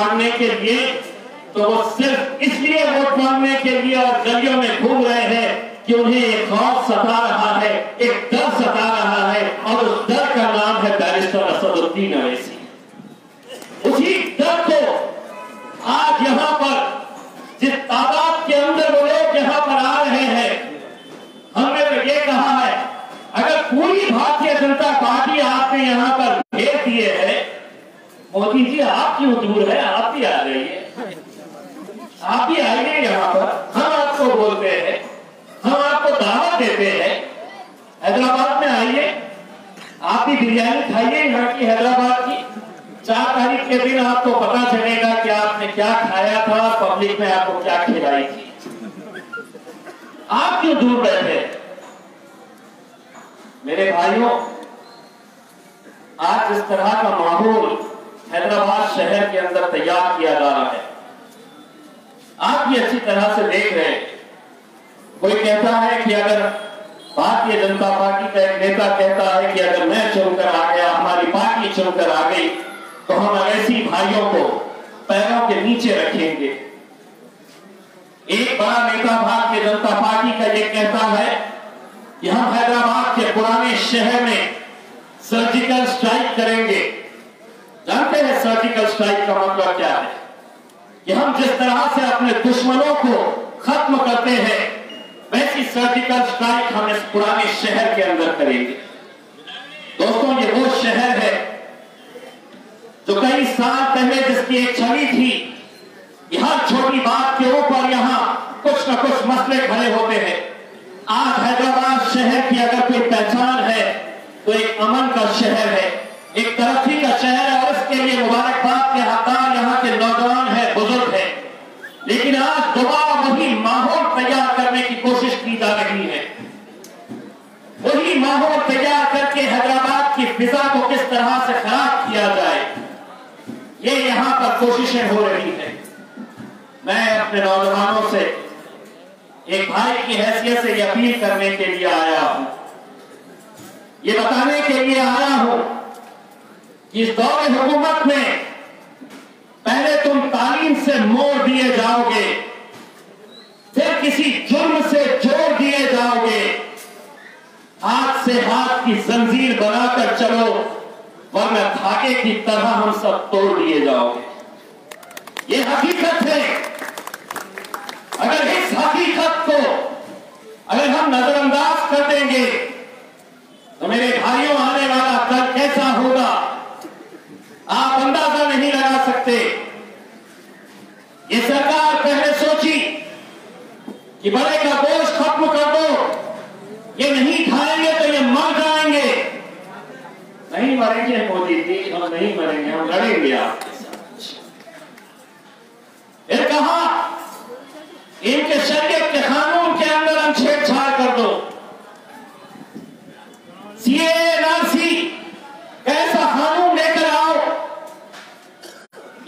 मांगने के लिए, तो वो सिर्फ इसलिए वोट मांगने के लिए और गलियों में घूम रहे हैं कि उन्हें एक खौफ सता रहा है, एक डर सता रहा है, और उस डर का नाम है बैरिस्टर असदुद्दीन अवैसी। उसी डर को आज यहां पर जिस तादाद के अंदर वो लोग यहां पर आ रहे हैं, हमने तो ये कहा है, अगर पूरी भारतीय जनता पार्टी आपने यहां पर भेज दिए है, मोदी जी आप क्यों दूर है, आप भी आ जाइए, आप भी आइए यहां पर। हम आपको बोलते हैं, हम आपको दावत देते हैं, हैदराबाद में आइए, आप भी बिरयानी खाइए यहाँ की, हैदराबाद की। 4 तारीख के दिन आपको पता चलेगा कि आपने क्या खाया था, पब्लिक में आपको क्या खिलाई थी। आप क्यों दूर बैठे? मेरे भाइयों, आज इस तरह का माहौल हैदराबाद शहर के अंदर तैयार किया जा रहा है, आप भी अच्छी तरह से देख रहे हैं। कोई कहता है कि अगर भारतीय जनता पार्टी का एक नेता कहता है कि अगर मैं चुनकर आ गया, हमारी पार्टी चुनकर आ गई, तो हम ऐसी भाइयों को पैरों के नीचे रखेंगे। एक बड़ा नेता भारतीय जनता पार्टी का ये कहता है कि हम हैदराबाद के पुराने शहर में सर्जिकल स्ट्राइक करेंगे। जानते हैं सर्जिकल स्ट्राइक का मतलब क्या है? कि हम जिस तरह से अपने दुश्मनों को खत्म करते हैं, वैसी सर्जिकल स्ट्राइक हम इस पुराने शहर के अंदर करेंगे। दोस्तों, ये वो शहर है जो कई साल पहले जिसकी एक छवि थी कि हर छोटी बात के ऊपर यहां कुछ न कुछ मसले खड़े होते हैं। आज हैदराबाद शहर की अगर कोई पहचान है तो एक अमन का शहर है, एक तरक्की का शहर है, और इसके लिए मुबारकबाद के हकदार यहाँ के नौजवान है, बुजुर्ग है। लेकिन आज दोबारा वही माहौल तैयार करने की कोशिश की जा रही है। वही माहौल तैयार करके हैदराबाद की फिजा को किस तरह से खराब किया जाए, ये यहां पर कोशिशें हो रही है। मैं अपने नौजवानों से एक भाई की हैसियत से यह अपील करने के लिए आया हूं, ये बताने के लिए आया हूं कि इस दौरे हुकूमत में पहले तुम तालीम से मोड़ दिए जाओगे, फिर किसी जुर्म से जोड़ दिए जाओगे, हाथ से हाथ की जंजीर बनाकर चलो, वरना धागे की तरह हम सब तोड़ दिए जाओगे। ये हकीकत है। अगर इस हकीकत को अगर हम नजरअंदाज कर देंगे तो मेरे भाइयों, आने वाला कल कैसा होगा आप अंदाजा नहीं लगा सकते। ये सरकार पहले सोची कि बड़े का गोश्त खत्म कर दो, ये नहीं खाएंगे तो ये मर जाएंगे। नहीं मरेंगे मोदी जी, हम नहीं मरेंगे, हम लड़ेंगे आपके साथ। फिर कहा इनके शरीयत के कानून के अंदर हम छेड़छाड़ कर दो, सीएनआरसी कैसा कानून लेकर आओ।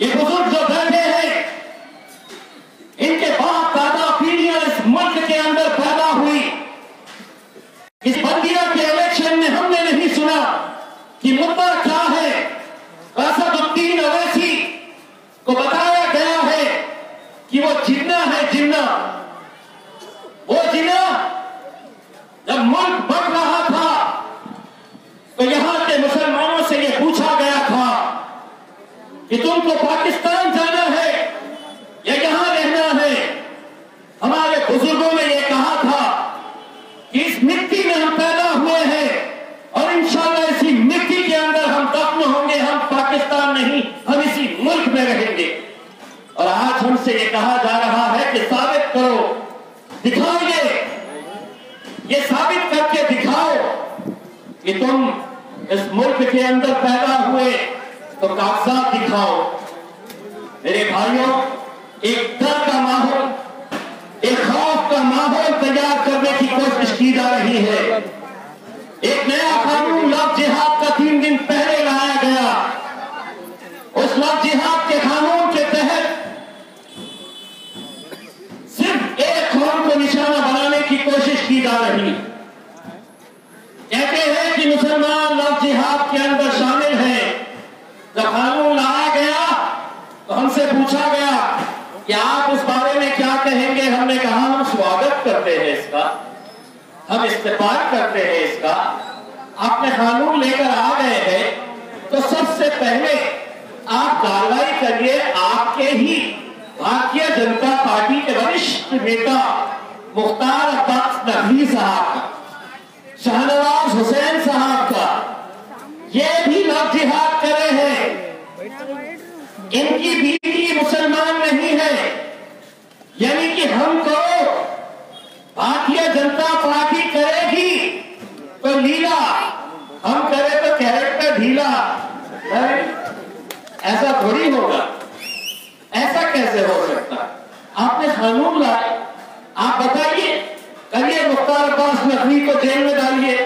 ये बुजुर्ग जो बैठे हैं, इनके बाप दादा पीढ़ियां इस मुल्क के अंदर पैदा हुई। इस बल्दिया के इलेक्शन में हमने नहीं सुना कि मुद्दा क्या है। असदुद्दीन अवैसी को बताया गया है कि वो जिन्ना है, जिन्ना। वो जिन्ना जब मुल्क बढ़ रहा था तो यहां के मुसलमानों से यह पूछा गया था कि तुमको पाकिस्तान जाना है या यहां रहना है। हमारे बुजुर्गों ने यह कहा था कि इस मिट्टी में हम पैदा हुए हैं और इंशाअल्लाह इसी मिट्टी के अंदर हम दफन होंगे, हम पाकिस्तान नहीं, हम इसी मुल्क में रहेंगे। और आज हमसे यह कहा जा रहा है कि साबित करो, दिखाओगे, ये साबित करके दिखाओ कि तुम इस मुल्क के अंदर पैदा हुए, तो कागजात दिखाओ। मेरे भाइयों, एक डर का माहौल, एक खौफ का माहौल तैयार करने की कोशिश की जा रही है। एक नया कानून लव जिहाद का 3 दिन पहले लाया गया। उस लव जिहाद के कानून के तहत सिर्फ एक कौम को निशाना बनाने की कोशिश की जा रही। कहते हैं कि मुसलमान लव जिहाद के अंदर शामिल हैं। जब कानून लाया गया तो हम हमसे पूछा गया कि आप इस बारे में क्या कहेंगे। हमने कहा हम स्वागत करते हैं इसका, हम इस्तेमाल करते हैं इसका। आपने कानून लेकर आ गए हैं तो सबसे पहले आप कार्रवाई करिए। आपके ही भारतीय जनता पार्टी के वरिष्ठ नेता मुख्तार अब्बास नकवी साहब का, शाहनवाज हुसैन साहब का, ये भी लव जिहाद करे हैं। इनकी बीवी मुसलमान नहीं है, यानी कि हम करो भारतीय जनता पार्टी करेगी तो लीला, हम करे तो कैरेक्टर ढीला। ऐसा थोड़ी होगा, ऐसा कैसे हो सकता? आपने कानून लाए, आप बताइए, करिए मुख्तार अब्बास नकवी को जेल में डालिए,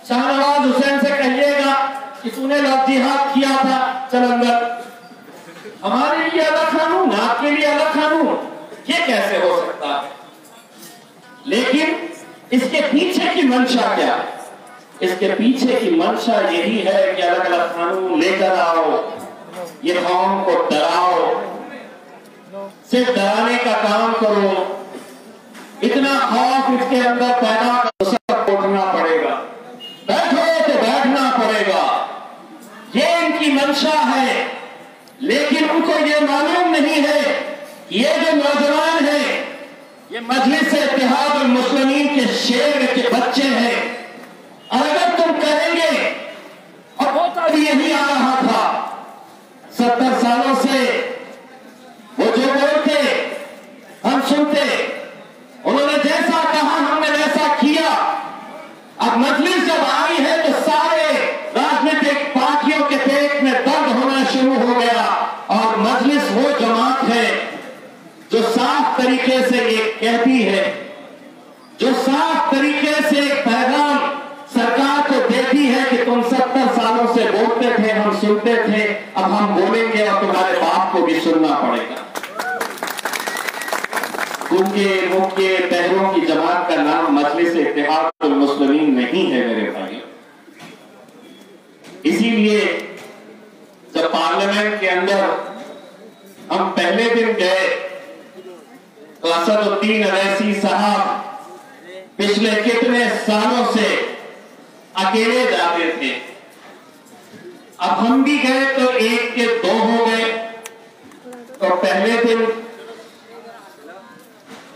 शाहनवाज हुसैन से कहिएगा कि तूने लव जिहाद किया था, चल अंदर। हमारे लिए अलग कानून, आपके लिए अलग कानून, ये कैसे हो सकता है? लेकिन इसके पीछे की मंशा क्या है? इसके पीछे की मंशा यही है कि अलग अलग कानून लेकर आओ, ये कौम को डराओ, सिर्फ डराने का काम करो, इतना खौफ इसके अंदर पैदा करो, सब उठना पड़ेगा, बैठो तो बैठना पड़ेगा, ये इनकी मंशा है। लेकिन उनको ये मालूम नहीं है, ये जो नौजवान है ये मजलिस इत्तेहादुल मुस्लिमीन के शेर के बच्चे हैं। और अगर तुम कहेंगे, और होता भी यही आ रहा था 70 सालों से, वो जो बोलते हम सुनते, उन्होंने जैसा कहा हमने वैसा किया। अब मजलिस जब आई है तो सारे राजनीतिक पार्टियों के पेट में दर्द होना शुरू हो गया। और मजलिस वो जमात है जो साफ तरीके से ये कहती है, जो साफ तरीके से एक पैगाम सरकार को देती है कि तुम 70 सालों से बोलते थे, हम सुनते थे, अब हम बोलेंगे और तुम्हारे बाप को भी सुनना पड़ेगा। उनके मुख्य पैरों की जमात का नाम मजलिस इत्तेहादुल मुस्लिमीन नहीं है मेरे भाई। इसीलिए जब पार्लियामेंट के अंदर हम पहले दिन गए तो असदुद्दीन अवैसी साहब पिछले कितने सालों से अकेले जाते थे। अब हम भी गए तो एक के दो हो गए। तो पहले दिन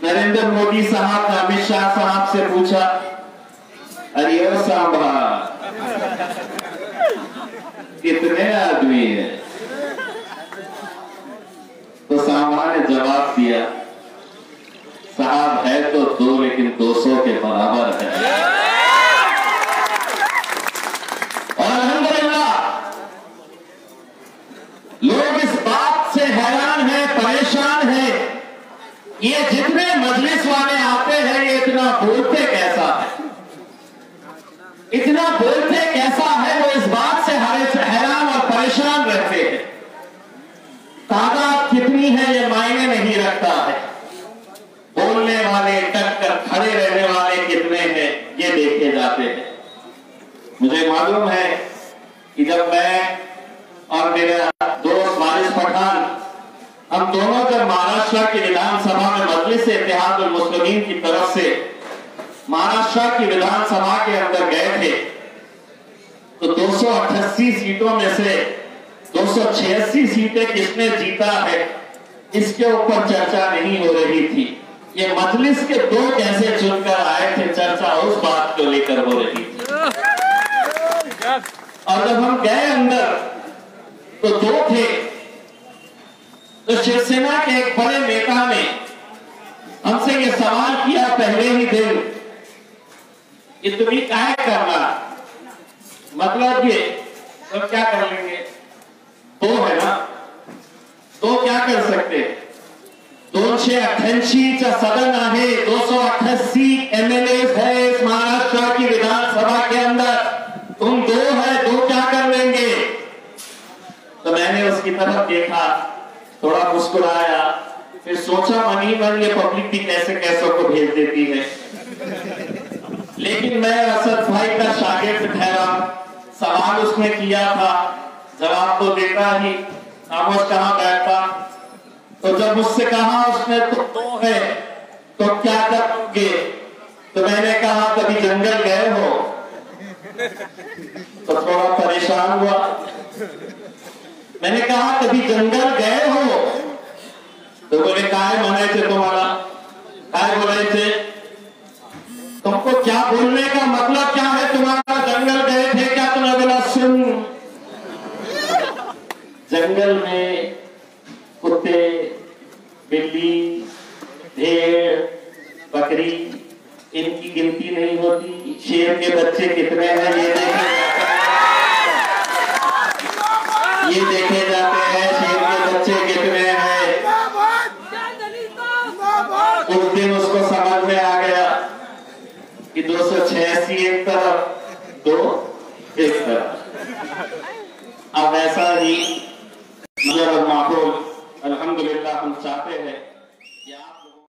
नरेंद्र मोदी साहब ने अमित शाह साहब से पूछा, अरे सांबा कितने आदमी है? तो सांबा ने जवाब दिया, साहब है तो 2 लेकिन 200 के बराबर है। और अल्हम्दुलिल्लाह लोग इस बात से हैरान हैं, परेशान हैं, ये जितने मजलिस वाले आते हैं ये इतना बोलते कैसा है, इतना बोलते कैसा है, वो इस बात से हैरान और परेशान रहते हैं। तादाद कितनी है ये मायने नहीं रखता है, बोलने वाले टक्कर खड़े रहने वाले कितने हैं ये देखे जाते हैं। मुझे मालूम है कि जब मैं और मेरा दोस्त वारिस पठान, हम दोनों जब महाराष्ट्र की विधानसभा में मजलिस इत्तेहादुल मुस्लिमीन की तरफ से महाराष्ट्र की विधानसभा के अंदर गए थे तो 288 सीटों में से 286 सीटें किसने जीता है इसके ऊपर चर्चा नहीं हो रही थी। ये मजलिस के 2 कैसे चुनकर आए थे, चर्चा उस बात को लेकर हो रही थी। और जब हम गए अंदर तो 2 थे। तो शिवसेना के एक बड़े नेता ने हमसे ये सवाल किया पहले ही दिन कि तुम्हें क्या करना, मतलब ये तो क्या कर लेंगे, 2 है ना, 2 क्या कर सकते, 288 सदन आहे, 288 एमएलए है इस महाराष्ट्र की विधानसभा के अंदर, तुम 2 है, 2 क्या कर लेंगे। तो मैंने उसकी तरफ देखा, थोड़ा मुस्कुराया, फिर सोचा मन ही मन ये पब्लिक भी कैसे कैसों को भेज देती है। लेकिन मैं असद भाई का शागिर्द ठहरा, सवाल उसने किया था, जवाब तो देता ही, खामोश कहां बैठता। तो जब मुझसे कहा उसने तो 2 है तो क्या करोगे? तो मैंने कहा कभी जंगल गए हो? तो थोड़ा परेशान हुआ। मैंने कहा कभी जंगल गए हो? तो बोले काय म्हणायचे तुम्हारा, काय बोलायचे? तुमको क्या बोलने का मतलब क्या है तुम्हारा? जंगल गए थे क्या? तुमने बोला सुन, जंगल में कुत्ते, बिल्ली, भेड़, बकरी, इनकी गिनती नहीं होती। शेर के बच्चे कितने हैं ये देखे जाते हैं, शेर के बच्चे कितने हैं। उस दिन उसको समझ में आ गया कि 286 एक तरफ, 2 एक तरफ। अब ऐसा ही माहौल अल्हम्दुलिल्लाह हम चाहते हैं कि आप